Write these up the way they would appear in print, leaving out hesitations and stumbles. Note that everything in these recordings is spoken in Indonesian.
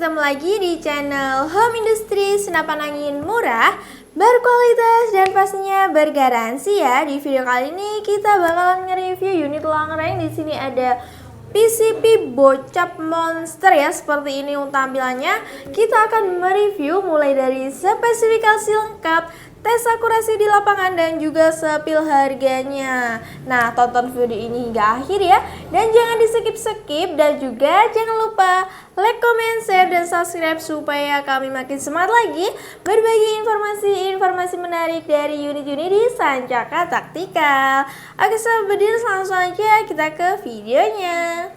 ketemu lagi di channel Home Industry senapan angin murah, berkualitas dan pastinya bergaransi ya. Di video kali ini kita bakalan nge-review unit long range. Di sini ada PCP Bocap Monster ya, seperti ini tampilannya. Kita akan mereview mulai dari spesifikasi lengkap, tes akurasi di lapangan, dan juga sepil harganya. Nah, tonton video ini hingga akhir ya, dan jangan di skip-skip, dan juga jangan lupa like, comment, share, dan subscribe supaya kami makin semangat lagi berbagi informasi-informasi menarik dari unit-unit di Sancaka Taktikal. Oke sahabat Bedils, langsung aja kita ke videonya.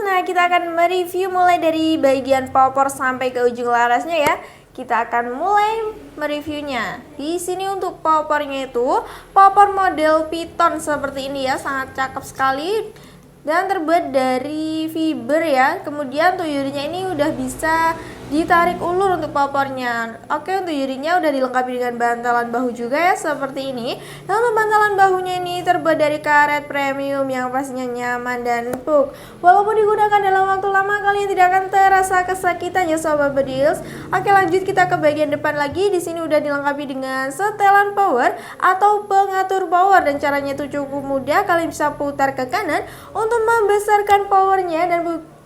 Nah, kita akan mereview mulai dari bagian popor sampai ke ujung larasnya ya. Kita akan mulai mereviewnya. Di sini untuk popornya itu popor model piton seperti ini ya, sangat cakep sekali dan terbuat dari fiber ya. Kemudian untuk yurinya ini udah bisa ditarik ulur untuk popornya. Oke, untuk yurinya udah dilengkapi dengan bantalan bahu juga ya, seperti ini. Nah, untuk bantalan bahunya ini terbuat dari karet premium yang pastinya nyaman dan empuk. Walaupun digunakan dalam waktu lama, kalian tidak akan terasa kesakitan ya sobat Bedils. Oke, lanjut kita ke bagian depan lagi. Di sini udah dilengkapi dengan setelan power atau pengatur power, dan caranya itu cukup mudah. Kalian bisa putar ke kanan untuk membesarkan powernya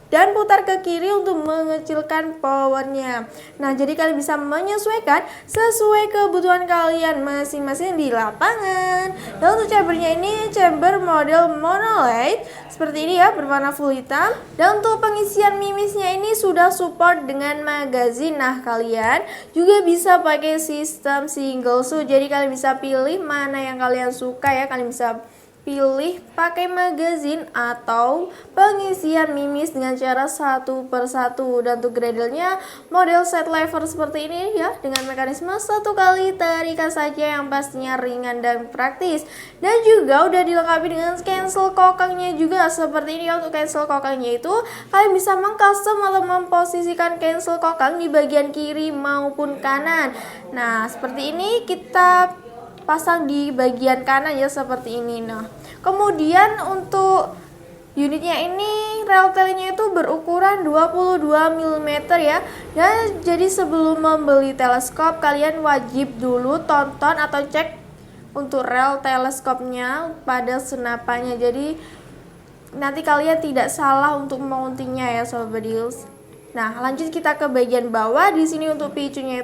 dan putar ke kiri untuk mengecilkan powernya. Nah, jadi kalian bisa menyesuaikan sesuai kebutuhan kalian masing-masing di lapangan. Dan untuk chambernya ini chamber model monolith seperti ini ya, berwarna full hitam. Dan untuk pengisian mimisnya ini sudah support dengan magazine. Nah, kalian juga bisa pakai sistem single shoot. Jadi kalian bisa pilih mana yang kalian suka ya. Kalian bisa pilih pakai magazine atau pengisian mimis dengan cara satu persatu. Dan untuk gradelnya model set lever seperti ini ya, dengan mekanisme satu kali tarikan saja yang pastinya ringan dan praktis. Dan juga udah dilengkapi dengan cancel kokangnya juga seperti ini ya. Untuk cancel kokangnya itu kalian bisa mengcustom atau memposisikan cancel kokang di bagian kiri maupun kanan. Nah, seperti ini kita pasang di bagian kanan ya, seperti ini. Nah, kemudian untuk unitnya ini reltelnya itu berukuran 22 mm ya. Dan jadi sebelum membeli teleskop, kalian wajib dulu tonton atau cek untuk rel teleskopnya pada senapannya. Jadi nanti kalian tidak salah untuk mountingnya ya sobat Bedils. Nah, lanjut kita ke bagian bawah. Di sini untuk picunya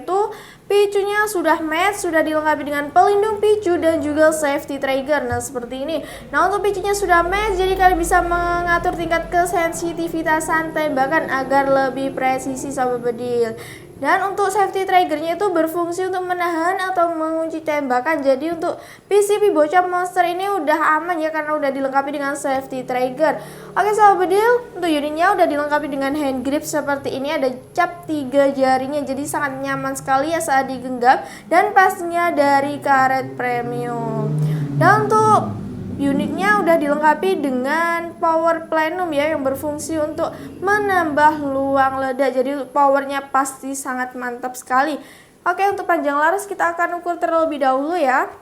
sudah matte, sudah dilengkapi dengan pelindung picu dan juga safety trigger. Nah, seperti ini. Nah, untuk picunya sudah matte, jadi kalian bisa mengatur tingkat kesensitivitasan tembakan agar lebih presisi sobat Bedil. Dan untuk safety triggernya itu berfungsi untuk menahan atau mengunci tembakan. Jadi untuk PCP Bocap Monster ini udah aman ya, karena udah dilengkapi dengan safety trigger. Oke sobat Bedil, untuk unitnya udah dilengkapi dengan hand grip seperti ini. Ada cap 3 jarinya, jadi sangat nyaman sekali ya saat digenggam. Dan pastinya dari karet premium. Dan untuk unitnya udah dilengkapi dengan power plenum ya, yang berfungsi untuk menambah luang ledak. Jadi powernya pasti sangat mantap sekali. Oke, untuk panjang laras kita akan ukur terlebih dahulu ya.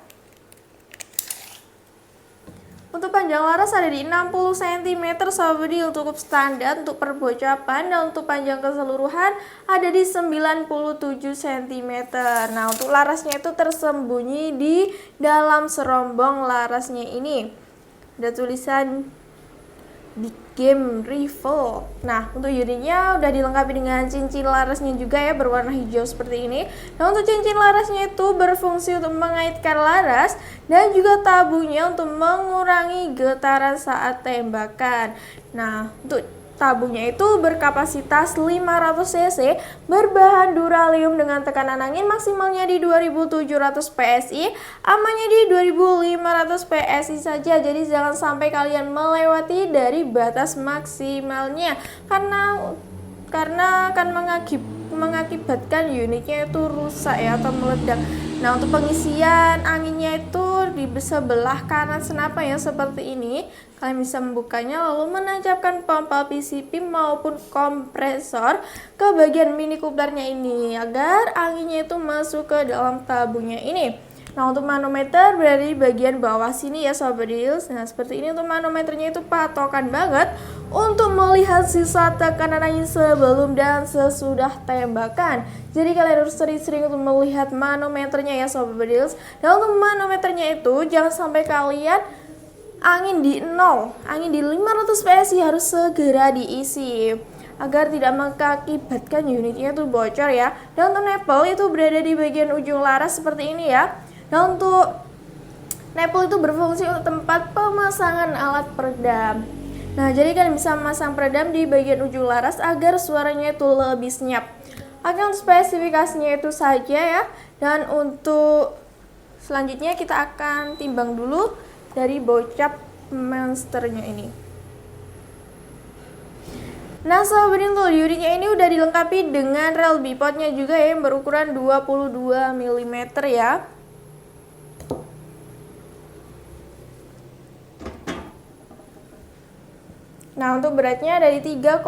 Untuk panjang laras ada di 60 cm sobat Bedil, cukup standar untuk perbocapan. Dan untuk panjang keseluruhan ada di 97 cm. Nah, untuk larasnya itu tersembunyi di dalam serombong larasnya ini. Ada tulisan Big Game Rifle. Nah, untuk unitnya udah dilengkapi dengan cincin larasnya juga ya, berwarna hijau seperti ini. Nah, untuk cincin larasnya itu berfungsi untuk mengaitkan laras dan juga tabungnya untuk mengurangi getaran saat tembakan. Nah, untuk tabungnya itu berkapasitas 500 cc, berbahan duralium dengan tekanan angin maksimalnya di 2700 PSI, amannya di 2500 PSI saja. Jadi jangan sampai kalian melewati dari batas maksimalnya, karena akan mengakibatkan unitnya itu rusak ya atau meledak. Nah, untuk pengisian anginnya itu di sebelah kanan senapan ya, seperti ini. Kalian bisa membukanya lalu menancapkan pompa PCP maupun kompresor ke bagian mini couplernya ini agar anginnya itu masuk ke dalam tabungnya ini. Nah, untuk manometer berada di bagian bawah sini ya Sobat Deals. Nah, seperti ini untuk manometernya itu patokan banget untuk melihat sisa tekanan angin sebelum dan sesudah tembakan. Jadi kalian harus sering-sering untuk melihat manometernya ya Sobat Deals. Dan untuk manometernya itu jangan sampai kalian angin di 0, angin di 500 PSI harus segera diisi agar tidak mengakibatkan unitnya itu bocor ya. Dan untuk nipple itu berada di bagian ujung laras seperti ini ya. Dan untuk nipple itu berfungsi untuk tempat pemasangan alat peredam. Nah, jadi kalian bisa memasang peredam di bagian ujung laras agar suaranya itu lebih senyap. Oke, untuk spesifikasinya itu saja ya. Dan untuk selanjutnya kita akan timbang dulu dari bocap monsternya ini. Nah, Sobat Deals, unitnya ini udah dilengkapi dengan rel bipodnya juga ya, yang berukuran 22 mm ya. Nah, untuk beratnya dari 3,4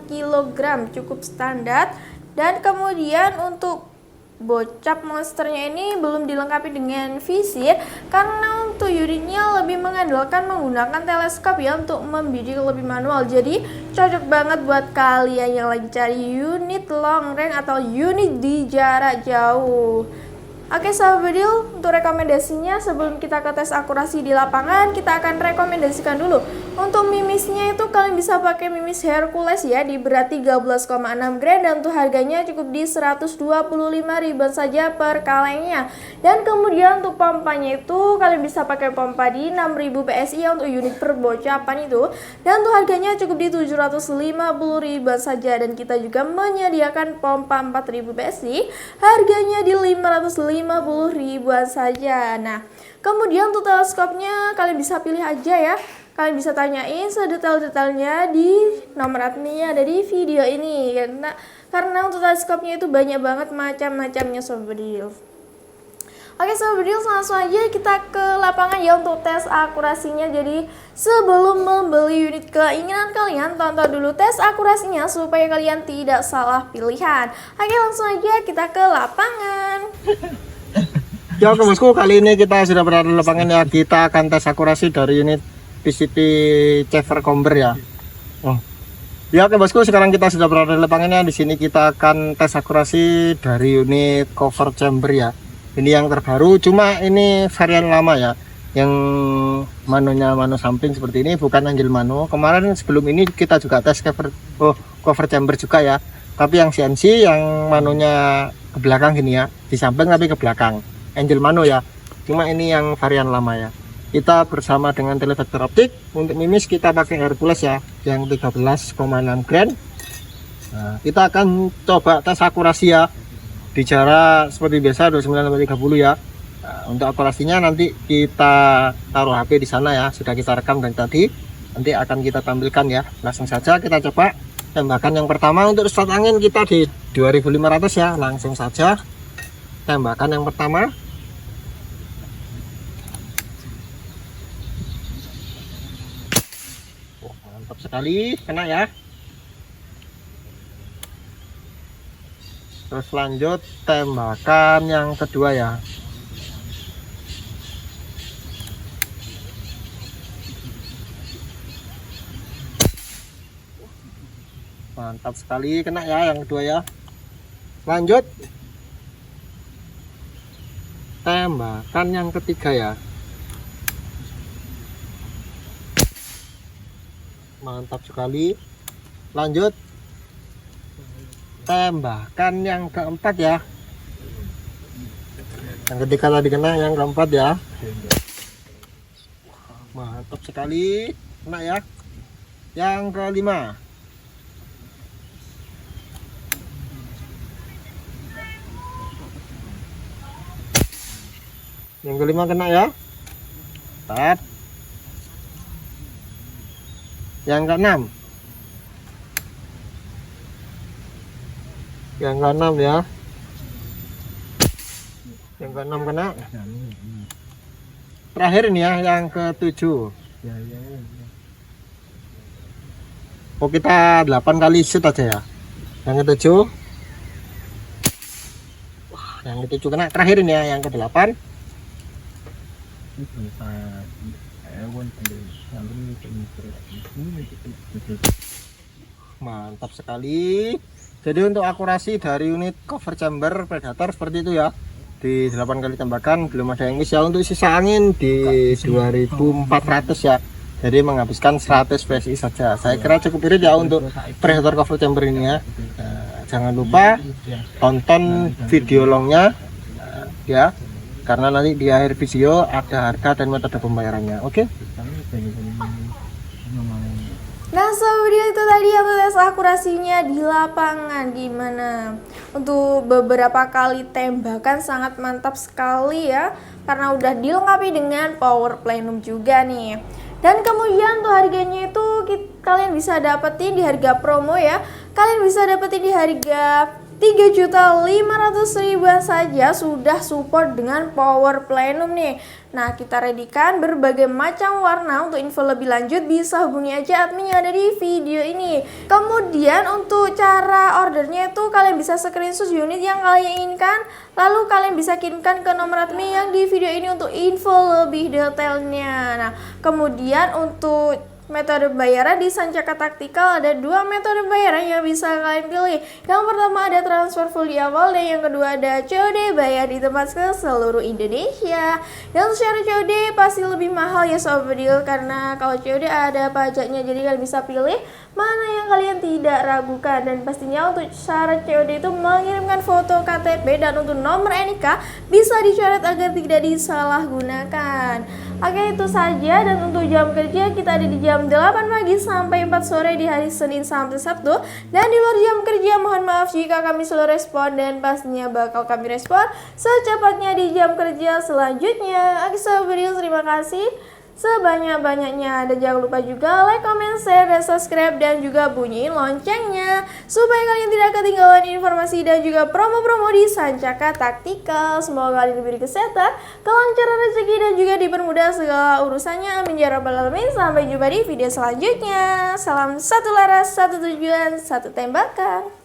kg cukup standar. Dan kemudian untuk bocap monsternya ini belum dilengkapi dengan visir karena untuk unitnya lebih mengandalkan menggunakan teleskop ya untuk membidik lebih manual. Jadi cocok banget buat kalian yang lagi cari unit long range atau unit di jarak jauh. Oke Sobat Deals, untuk rekomendasinya sebelum kita ke tes akurasi di lapangan, kita akan rekomendasikan dulu. Untuk mimisnya itu kalian bisa pakai mimis Hercules ya, di berat 13,6 gram dan untuk harganya cukup di 125.000 saja per kalengnya. Dan kemudian untuk pompanya itu kalian bisa pakai pompa di 6.000 PSI ya untuk unit per bocapan itu. Dan untuk harganya cukup di 750.000 saja, dan kita juga menyediakan pompa 4.000 PSI, harganya di 550.000 saja. Nah, kemudian untuk teleskopnya kalian bisa pilih aja ya. Kalian bisa tanyain sedetail-detailnya di nomor adminnya ada di video ini. Karena untuk teleskopnya itu banyak banget macam-macamnya Sobat Deals. Oke Sobat Deals, langsung aja kita ke lapangan ya untuk tes akurasinya. Jadi sebelum membeli unit keinginan kalian, tonton dulu tes akurasinya supaya kalian tidak salah pilihan. Oke, langsung aja kita ke lapangan. Ya oke bosku, kali ini kita sudah berada di lapangan ya. Kita akan tes akurasi dari unit PCP Chamber Comber ya. Ya oke bosku, sekarang kita sudah berada di lapangannya. Di sini kita akan tes akurasi dari unit cover chamber ya. Ini yang terbaru, cuma ini varian lama ya. Yang manonya mano samping seperti ini, bukan angle mano. Kemarin sebelum ini kita juga tes cover chamber juga ya. Tapi yang CNC yang manonya ke belakang gini ya, di samping tapi ke belakang. Angel mano ya. Cuma ini yang varian lama ya. Kita bersama dengan televektor optik. Untuk mimis kita pakai Hercules ya, yang 13,6 gram. Nah, kita akan coba tes akurasi ya di jarak seperti biasa 29-30 ya. Nah, untuk akurasinya nanti kita taruh HP di sana ya, sudah kita rekam dari tadi. Nanti akan kita tampilkan ya. Langsung saja kita coba tembakan yang pertama. Untuk start angin kita di 2500 ya. Langsung saja tembakan yang pertama. Mantap sekali, kena ya. Terus lanjut tembakan yang kedua ya. Mantap sekali, kena ya yang kedua ya. Lanjut tembakan yang ketiga ya. Mantap sekali. Lanjut tembakan yang keempat ya. Yang ketiga tadi kena, yang keempat ya. Mantap sekali, kena ya. Yang kelima. Yang kelima kena ya. Tat. Yang keenam. Yang keenam ya. Yang ke-6 kena. Terakhir ini ya, yang ke-7. Oh, kita 8 kali shoot aja ya. Yang ke-7. Wah, yang ke-7 kena. Terakhir ini ya, yang ke-8. Mantap sekali. Jadi untuk akurasi dari unit cover chamber Predator seperti itu ya. Di 8 kali tembakan belum ada yang miss ya. Untuk sisa angin di 2400 ya. Jadi menghabiskan 100 PSI saja. Saya kira cukup irit ya untuk Predator cover chamber ini ya. Jangan lupa tonton video longnya ya. Karena nanti di akhir video ada harga dan metode pembayarannya. Oke? Nah, video itu tadi yang tes akurasinya di lapangan gimana. Untuk beberapa kali tembakan sangat mantap sekali ya, karena udah dilengkapi dengan power plenum juga nih. Dan kemudian tuh harganya itu kalian bisa dapetin di harga promo ya. Kalian bisa dapetin di harga 3.500.000-an saja sudah support dengan power plenum nih. Nah, kita readykan berbagai macam warna. Untuk info lebih lanjut bisa hubungi aja admin yang ada di video ini. Kemudian untuk cara ordernya itu kalian bisa screenshot unit yang kalian inginkan, lalu kalian bisa kirimkan ke nomor admin yang di video ini untuk info lebih detailnya. Nah, kemudian untuk metode pembayaran di Sancaka Taktikal ada 2 metode pembayaran yang bisa kalian pilih. Yang pertama ada transfer full di awal, dan yang kedua ada COD bayar di tempat ke seluruh Indonesia. Dan secara COD pasti lebih mahal ya Sobat Deal, karena kalau COD ada pajaknya, jadi kalian bisa pilih mana yang kalian tidak ragukan. Dan pastinya untuk syarat COD itu mengirimkan foto KTP dan untuk nomor NIK bisa dicoret agar tidak disalahgunakan. Oke, itu saja. Dan untuk jam kerja kita ada di jam 8 pagi sampai 4 sore di hari Senin sampai Sabtu. Dan di luar jam kerja mohon maaf jika kami selalu respon, dan pastinya bakal kami respon secepatnya di jam kerja selanjutnya. Oke Sobat Deal, terima kasih sebanyak-banyaknya. Dan jangan lupa juga like, comment, share, dan subscribe, dan juga bunyiin loncengnya supaya kalian tidak ketinggalan informasi dan juga promo-promo di Sancaka Taktikal. Semoga kalian diberi kesehatan, kelancaran rezeki, dan juga dipermudah segala urusannya. Amin ya rabbal alamin. Sampai jumpa di video selanjutnya. Salam satu laras, satu tujuan, satu tembakan.